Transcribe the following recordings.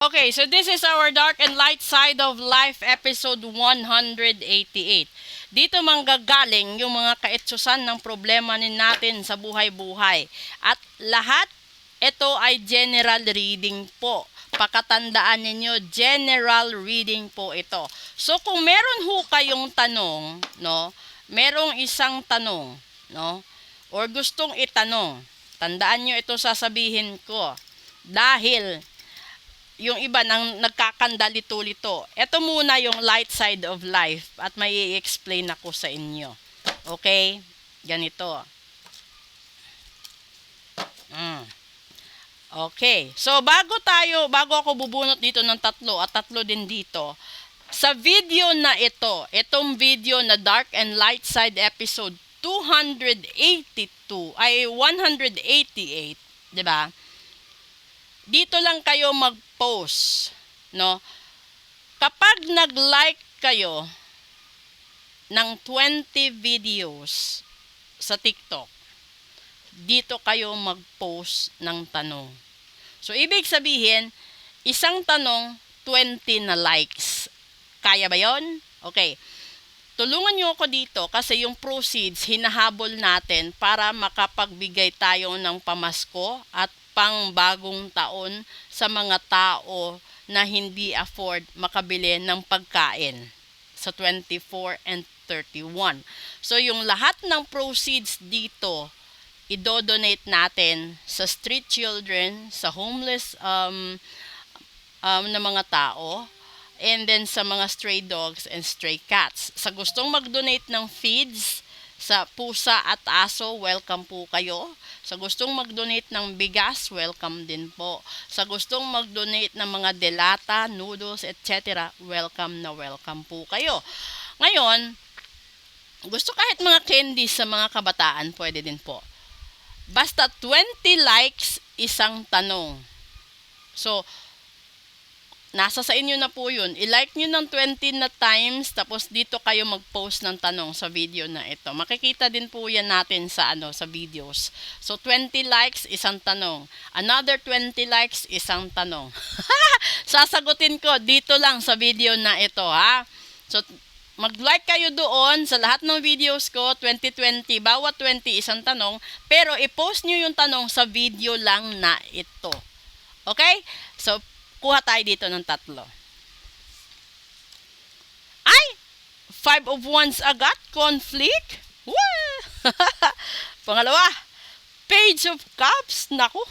Okay, so this is our Dark and Light Side of Life episode 188. Dito manggagaling yung mga kaitsusan ng problema natin sa buhay-buhay. At lahat, ito ay general reading po. Pakatandaan ninyo, general reading po ito. So kung meron ho kayong tanong, no, merong isang tanong, no, or gustong itanong, tandaan nyo ito sasabihin ko. Dahil yung iba nang nagkakandalito-lito. Ito muna yung light side of life at may i-explain ako sa inyo. Okay? Ganito. Okay. So, bago ako bubunot dito ng tatlo at tatlo din dito, sa video na ito, itong video na Dark and Light Side episode 282, ay 188, di ba? Dito lang kayo mag-post, no? Kapag nag-like kayo ng 20 videos sa TikTok, dito kayo mag-post ng tanong. So, ibig sabihin, isang tanong, 20 na likes. Kaya ba yon? Okay. Tulungan nyo ako dito kasi yung proceeds, hinahabol natin para makapagbigay tayo ng pamasko at pang bagong taon sa mga tao na hindi afford makabili ng pagkain sa 24 and 31. So, yung lahat ng proceeds dito, idodonate natin sa street children, sa homeless na mga tao, and then sa mga stray dogs and stray cats. Sa gustong mag-donate ng feeds, sa pusa at aso, welcome po kayo. Sa gustong mag-donate ng bigas, welcome din po. Sa gustong mag-donate ng mga delata, noodles, etc., welcome na welcome po kayo. Ngayon, gusto kahit mga candies sa mga kabataan, pwede din po. Basta 20 likes, isang tanong. So, nasa sa inyo na po yun. I-like nyo ng 20 na times, tapos dito kayo mag-post ng tanong sa video na ito. Makikita din po yan natin sa videos. So, 20 likes, isang tanong. Another 20 likes, isang tanong. Sasagutin ko dito lang sa video na ito, ha? So, mag-like kayo doon sa lahat ng videos ko, 2020, bawat 20 isang tanong, pero i-post nyo yung tanong sa video lang na ito. Okay? So, kuha tayo dito ng tatlo. Ay! 5 of Wands agad? Conflict? Pangalawa, Page of Cups. Naku.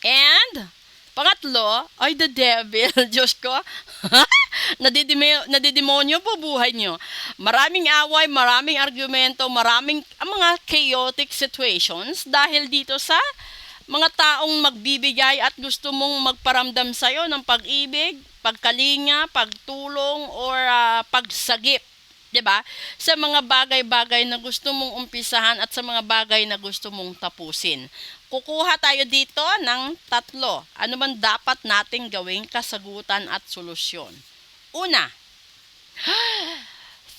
And, pangatlo, ay the devil. Diyos ko. Nadidemonyo po buhay nyo. Maraming away, maraming argumento, maraming mga chaotic situations dahil dito sa mga taong magbibigay at gusto mong magparamdam sa'yo ng pag-ibig, pagkalinga, pagtulong, or pagsagip. 'Di ba? Sa mga bagay-bagay na gusto mong umpisahan at sa mga bagay na gusto mong tapusin. Kukuha tayo dito ng tatlo. Ano man dapat nating gawing kasagutan at solusyon? Una,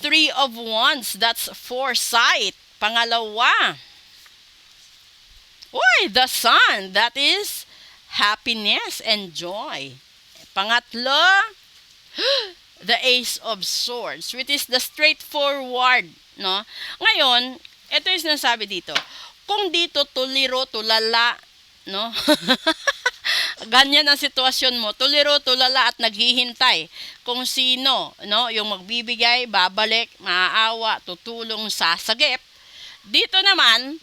3 of Wands, that's foresight. Pangalawa, the Sun, that is happiness and joy. Pangatlo, the Ace of Swords, which is the straightforward, no? Ngayon, ito yung sinasabi dito. Kung dito tuliro, tulala, no? Ganyan ang sitwasyon mo, tuliro, tulala at naghihintay kung sino, no? Yung magbibigay, babalik, maaawa, tutulong, sasagip. Dito naman,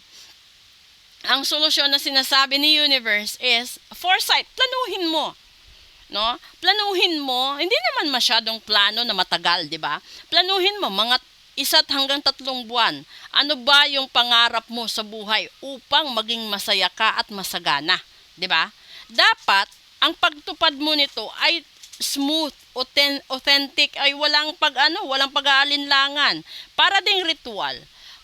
ang solusyon na sinasabi ni Universe is foresight. Planuhin mo. No? Planuhin mo. Hindi naman masyadong plano na matagal, di ba? Planuhin mo mga 1 hanggang 3 buwan. Ano ba yung pangarap mo sa buhay upang maging masaya ka at masagana, di ba? Dapat ang pagtupad mo nito ay smooth, authentic, ay walang pag-aalinlangan. Para ding ritual.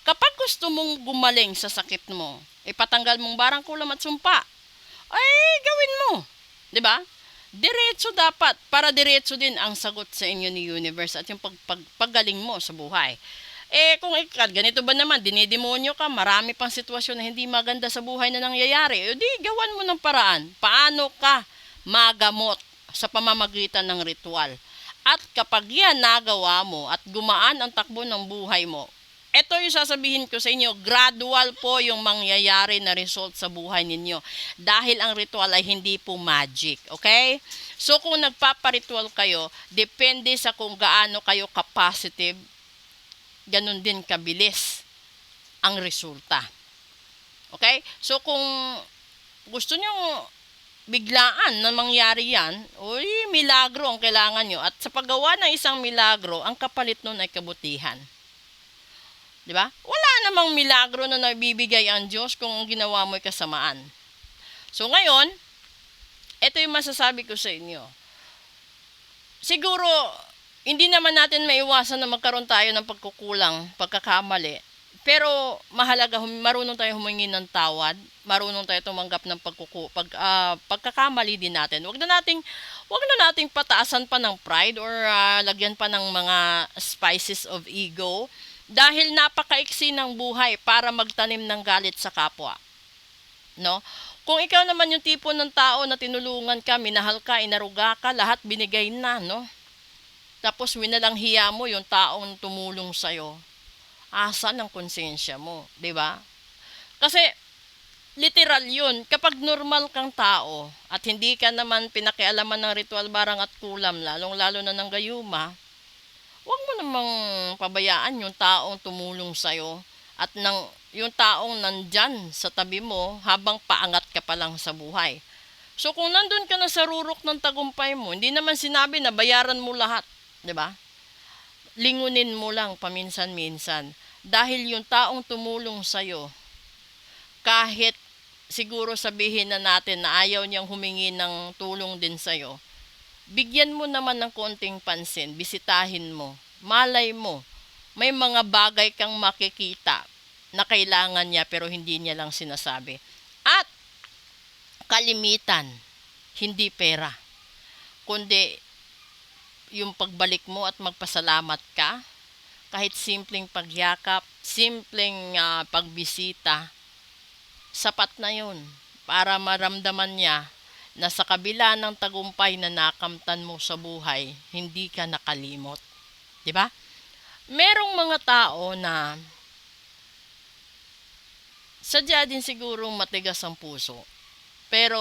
Kapag gusto mong gumaling sa sakit mo, ipatanggal mong barang kulam at sumpa, ay gawin mo. 'Di ba? Diretso dapat, para diretso din ang sagot sa inyo ni Universe at yung paggaling mo sa buhay. Kung ganito ba naman, dinidemonyo ka, marami pang sitwasyon na hindi maganda sa buhay na nangyayari, di gawan mo ng paraan. Paano ka magamot sa pamamagitan ng ritual. At kapag yan nagawa mo at gumaan ang takbo ng buhay mo, ito yung sasabihin ko sa inyo, gradual po yung mangyayari na result sa buhay ninyo. Dahil ang ritual ay hindi po magic, okay? So kung nagpaparitual kayo, depende sa kung gaano kayo capacitive, ganun din kabilis ang resulta. Okay? So kung gusto nyo biglaan na mangyari yan, uy, milagro ang kailangan nyo. At sa paggawa ng isang milagro, ang kapalit nun ay kabutihan. Di ba? Wala namang milagro na nabibigay ang Diyos kung ang ginawa mo ay kasamaan. So ngayon, ito yung masasabi ko sa inyo. Siguro, hindi naman natin maiwasan na magkaroon tayo ng pagkukulang, pagkakamali. Pero mahalaga, marunong tayo humingi ng tawad, marunong tayo tumanggap ng pagkakamali din natin. Wag na nating pataasan pa ng pride or lagyan pa ng mga spices of ego dahil napakaiksi ng buhay para magtanim ng galit sa kapwa. No? Kung ikaw naman yung tipo ng tao na tinulungan ka, minahal ka, inaruga ka, lahat binigay na, no? Tapos winalang hiya mo yung taong tumulong sa'yo. Asan ang konsensya mo, di ba? Kasi literal yun, kapag normal kang tao at hindi ka naman pinakialaman ng ritual barang at kulam, lalong-lalo na ng gayuma, huwag mo namang pabayaan yung taong tumulong sa'yo at yung taong nandyan sa tabi mo habang paangat ka pa lang sa buhay. So kung nandun ka na sa rurok ng tagumpay mo, hindi naman sinabi na bayaran mo lahat, di ba? Lingunin mo lang paminsan-minsan. Dahil yung taong tumulong sa'yo, kahit siguro sabihin na natin na ayaw niyang humingi ng tulong din sa'yo, bigyan mo naman ng konting pansin, bisitahin mo, malay mo, may mga bagay kang makikita na kailangan niya pero hindi niya lang sinasabi. At kalimitan, hindi pera, kundi yung pagbalik mo at magpasalamat ka, kahit simpleng pagyakap, simpleng pagbisita, sapat na yun para maramdaman niya na sa kabila ng tagumpay na nakamtan mo sa buhay, hindi ka nakalimot. Diba? Merong mga tao na sadya din siguro matigas ang puso. Pero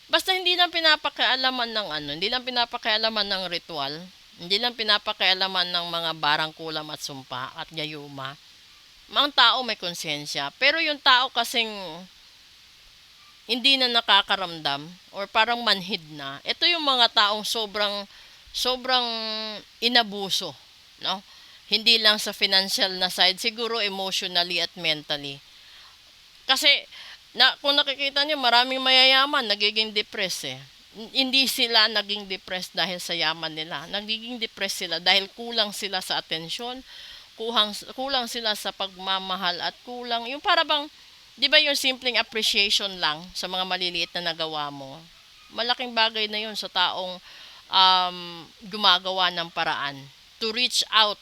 basta hindi lang pinapakailaman ng hindi lang pinapakailaman ng ritual, hindi lang pinapakailaman ng mga barang kulam at sumpa at gayuma. Mga tao may konsensya. Pero yung tao kasing hindi na nakakaramdam or parang manhid na, ito yung mga taong sobrang inabuso. No? Hindi lang sa financial na side, siguro emotionally at mentally. Kasi kung nakikita niyo, maraming mayayaman nagiging depressed Hindi sila naging depressed dahil sa yaman nila. Nagiging depressed sila dahil kulang sila sa atensyon, kulang sila sa pagmamahal at kulang yung para bang, 'di ba, yung simpleng appreciation lang sa mga maliliit na nagawa mo. Malaking bagay na yun sa taong gumagawa ng paraan to reach out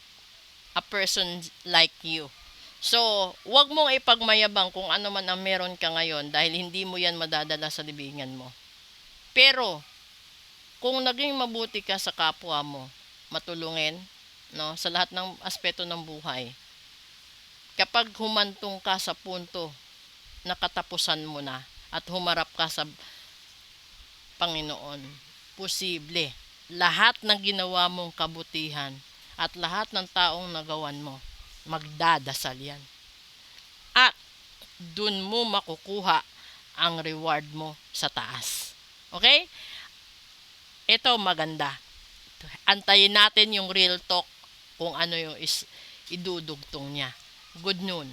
a person like you. So, wag mong ipagmayabang kung ano man ang meron ka ngayon dahil hindi mo yan madadala sa libingan mo. Pero, kung naging mabuti ka sa kapwa mo, matulungin, no, sa lahat ng aspeto ng buhay, kapag humantong ka sa punto na katapusan mo na at humarap ka sa Panginoon, posible, lahat ng ginawa mong kabutihan at lahat ng taong nagawan mo, magdadasal yan. At dun mo makukuha ang reward mo sa taas. Okay? Ito maganda. Antayin natin yung real talk kung ano yung idudugtong niya. Good noon.